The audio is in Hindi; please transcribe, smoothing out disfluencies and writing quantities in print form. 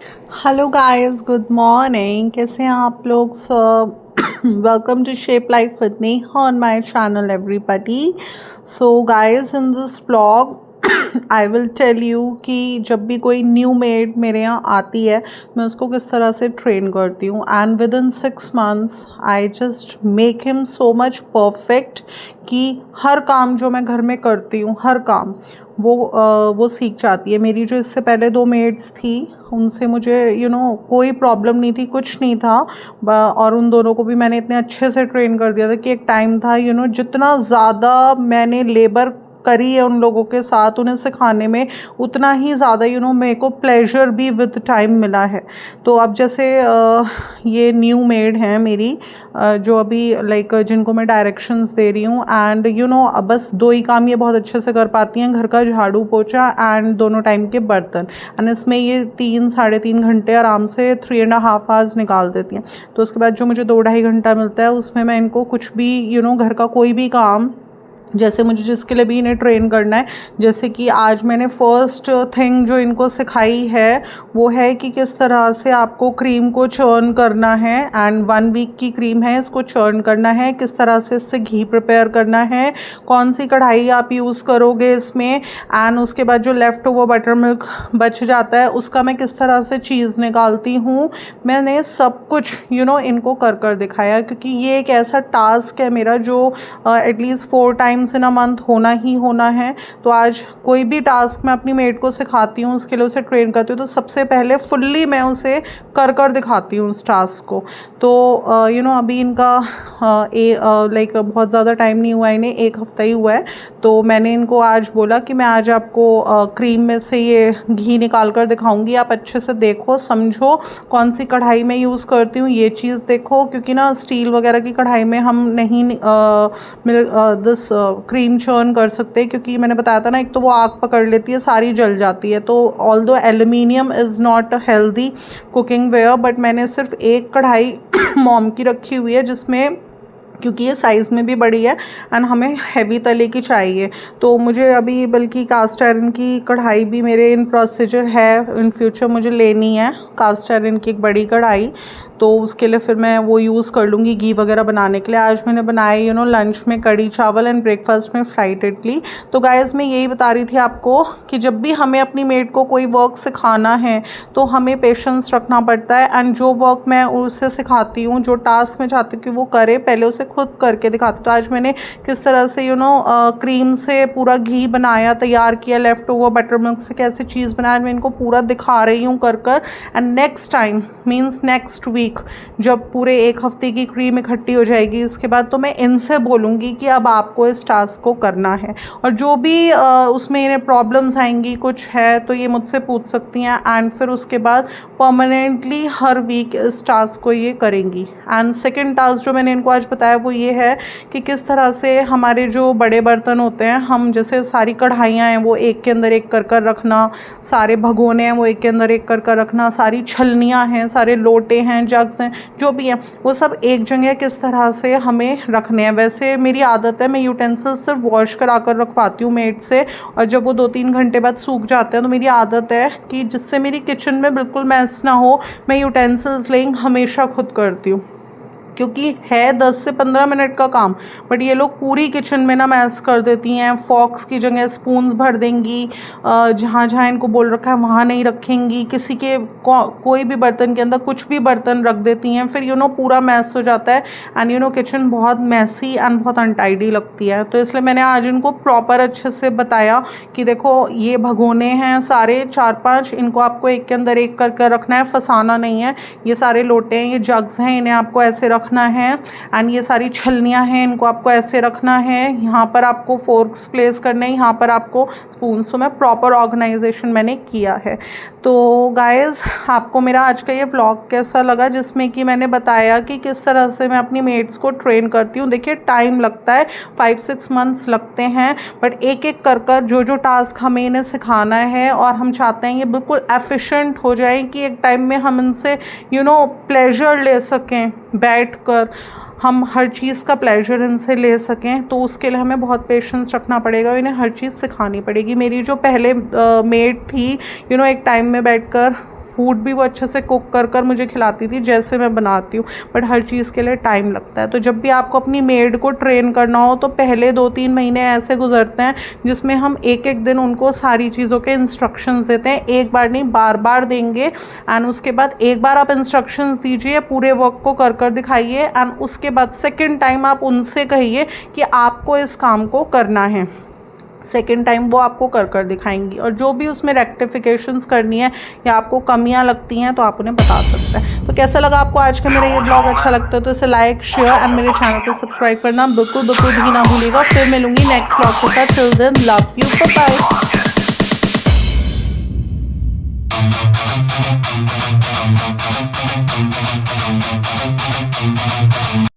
Hello guys, good morning. कैसे हैं आप लोग सब? Welcome to shape life with Neha on my channel everybody. So guys, in this vlog I will tell you कि जब भी कोई न्यू मेड मेरे यहाँ आती है मैं उसको किस तरह से ट्रेन करती हूँ। And with in 6 months I just make him so much perfect कि हर काम जो मैं घर में करती हूँ, हर काम वो सीख जाती है। मेरी जो इससे पहले 2 मेड्स थी उनसे मुझे कोई प्रॉब्लम नहीं थी, कुछ नहीं था। और उन दोनों को भी मैंने इतने अच्छे से ट्रेन कर दिया था कि एक टाइम था जितना ज़्यादा मैंने लेबर करी है उन लोगों के साथ उन्हें सिखाने में, उतना ही ज़्यादा मेरे को प्लेजर भी विद टाइम मिला है। तो अब जैसे ये न्यू मेड हैं मेरी, जो अभी लाइक जिनको मैं डायरेक्शंस दे रही हूँ। एंड अब बस 2 ही काम ये बहुत अच्छे से कर पाती हैं, घर का झाड़ू पोछा एंड दोनों टाइम के बर्तन। एंड इसमें ये 3 साढ़े 3 घंटे आराम से 3.5 आवर्स निकाल देती हैं। तो उसके बाद जो मुझे 2 ढाई घंटा मिलता है उसमें मैं इनको कुछ भी घर का कोई भी काम, जैसे मुझे जिसके लिए भी इन्हें ट्रेन करना है, जैसे कि आज मैंने फर्स्ट थिंग जो इनको सिखाई है वो है कि किस तरह से आपको क्रीम को चर्न करना है। एंड 1 वीक की क्रीम है, इसको चर्न करना है, किस तरह से इससे घी प्रिपेयर करना है, कौन सी कढ़ाई आप यूज़ करोगे इसमें। एंड उसके बाद जो लेफ़्ट ओवर बटर मिल्क बच जाता है उसका मैं किस तरह से चीज़ निकालती हूँ। मैंने सब कुछ इनको कर कर दिखाया, क्योंकि ये एक ऐसा टास्क है मेरा जो at least 4 times in a month होना ही होना है। तो आज कोई भी टास्क मैं अपनी मेड को सिखाती हूँ, उसके लिए उसे ट्रेन करती हूँ, तो सबसे पहले फुल्ली मैं उसे कर कर दिखाती हूँ उस टास्क को। तो अभी इनका लाइक बहुत ज़्यादा टाइम नहीं हुआ, इन्हें 1 हफ्ता ही हुआ है। तो मैंने इनको आज बोला कि मैं आज आपको क्रीम में से ये घी निकाल कर दिखाऊंगी, आप अच्छे से देखो, समझो कौन सी कढ़ाई में यूज़ करती हूँ, ये चीज़ देखो। क्योंकि ना स्टील वगैरह की कढ़ाई में हम नहीं दिस क्रीम चर्न कर सकते, क्योंकि मैंने बताया था ना, एक तो वो आग पकड़ लेती है, सारी जल जाती है। तो although aluminium is not a healthy cooking ware, but मैंने सिर्फ एक कढ़ाई मॉम की रखी हुई है, जिसमें क्योंकि ये साइज़ में भी बड़ी है एंड हमें हैवी तले की चाहिए। तो मुझे अभी बल्कि कास्ट आयरन की कढ़ाई भी मेरे इन प्रोसीजर है, इन फ्यूचर मुझे लेनी है कास्ट आयरन की एक बड़ी कढ़ाई। तो उसके लिए फिर मैं वो यूज़ कर लूँगी घी वगैरह बनाने के लिए। आज मैंने बनाए लंच में कढ़ी चावल एंड ब्रेकफास्ट में फ्राइड इडली। तो गाइस, मैं यही बता रही थी आपको कि जब भी हमें अपनी मेड को कोई वर्क सिखाना है तो हमें पेशेंस रखना पड़ता है। एंड जो वर्क मैं उससे सिखाती हूँ, जो टास्क मैं चाहती हूँ कि वो करे, पहले उसे खुद करके दिखाती हूँ। तो आज मैंने किस तरह से क्रीम से पूरा घी बनाया, तैयार किया, लेफ़्ट ओवर बटर मिल्क से कैसे चीज़ बनाया, मैं इनको पूरा दिखा रही हूँ कर कर। And next time means next week, जब पूरे 1 हफ्ते की क्रीम इकट्ठी हो जाएगी, इसके बाद तो मैं इनसे बोलूँगी कि अब आपको इस टास्क को करना है। और जो भी उसमें इन्हें प्रॉब्लम्स आएंगी कुछ है तो ये मुझसे पूछ सकती हैं। एंड फिर उसके बाद परमानेंटली हर वीक इस टास्क को ये करेंगी। एंड सेकेंड टास्क जो मैंने इनको आज बताया वो ये है कि किस तरह से हमारे जो बड़े बर्तन होते हैं, हम जैसे सारी कढ़ाइयाँ हैं वो एक के अंदर एक कर कर रखना, सारे भगोने हैं वो एक के अंदर एक कर कर रखना, सारी छलनियाँ हैं, सारे लोटे हैं, जग्स हैं, जो भी हैं, वो सब एक जगह किस तरह से हमें रखने हैं। वैसे मेरी आदत है, मैं यूटेंसिल्स सिर्फ वॉश करा कर रखवाती हूँ मेड से, और जब वो 2-3 घंटे बाद सूख जाते हैं तो मेरी आदत है कि जिससे मेरी किचन में बिल्कुल मैस ना हो, मैं यूटेंसिल्स लेइंग हमेशा खुद करती हूँ। क्योंकि है 10 से 15 मिनट का काम, बट ये लोग पूरी किचन में ना मैस कर देती हैं। फॉक्स की जगह स्पून्स भर देंगी, जहाँ जहाँ इनको बोल रखा है वहाँ नहीं रखेंगी, किसी के कोई भी बर्तन के अंदर कुछ भी बर्तन रख देती हैं, फिर पूरा मैस हो जाता है। एंड किचन बहुत मैसी एंड बहुत अनटाइडी लगती है। तो इसलिए मैंने आज इनको प्रॉपर अच्छे से बताया कि देखो, ये भगोने हैं सारे 4-5, इनको आपको एक के अंदर एक कर रखना है, फंसाना नहीं है। ये सारे लोटे हैं, ये जग्स हैं, इन्हें आपको ऐसे रखना है। एंड ये सारी छलनियाँ हैं, इनको आपको ऐसे रखना है, यहाँ पर आपको फोर्क्स प्लेस करने हैं, यहाँ पर आपको स्पून्स। तो मैं प्रॉपर ऑर्गेनाइजेशन मैंने किया है। तो गाइस, आपको मेरा आज का ये व्लॉग कैसा लगा, जिसमें कि मैंने बताया कि किस तरह से मैं अपनी मेड्स को ट्रेन करती हूँ। देखिए, टाइम लगता है, 5-6 मंथ्स लगते हैं, बट एक एक कर कर जो टास्क हमें इन्हें सिखाना है, और हम चाहते हैं ये बिल्कुल एफिशिएंट हो जाए कि एक टाइम में हम इनसे प्लेजर ले सकें, बैठ कर हम हर चीज़ का प्लेजर इनसे ले सकें। तो उसके लिए हमें बहुत पेशेंस रखना पड़ेगा, इन्हें हर चीज़ सिखानी पड़ेगी। मेरी जो पहले मेड थी, एक टाइम में बैठकर फूड भी वो अच्छे से कुक कर कर मुझे खिलाती थी जैसे मैं बनाती हूँ, बट हर चीज़ के लिए टाइम लगता है। तो जब भी आपको अपनी मेड को ट्रेन करना हो तो पहले 2-3 महीने ऐसे गुजरते हैं जिसमें हम एक एक दिन उनको सारी चीज़ों के इंस्ट्रक्शंस देते हैं, एक बार नहीं बार बार देंगे। एंड उसके बाद एक बार आप इंस्ट्रक्शंस दीजिए, पूरे वर्क को कर कर दिखाइए, एंड उसके बाद सेकेंड टाइम आप उनसे कहिए कि आपको इस काम को करना है। सेकेंड टाइम वो आपको कर कर दिखाएंगी, और जो भी उसमें रेक्टिफिकेशंस करनी है या आपको कमियां लगती हैं तो आप उन्हें बता सकते हैं। तो कैसा लगा आपको आज का मेरा ये ब्लॉग? अच्छा लगता है तो इसे लाइक, शेयर एंड मेरे चैनल को सब्सक्राइब करना बिल्कुल बिल्कुल भी ना भूलिएगा। फिर मिलूंगी नेक्स्ट ब्लॉग के साथ। Till then love you, bye bye.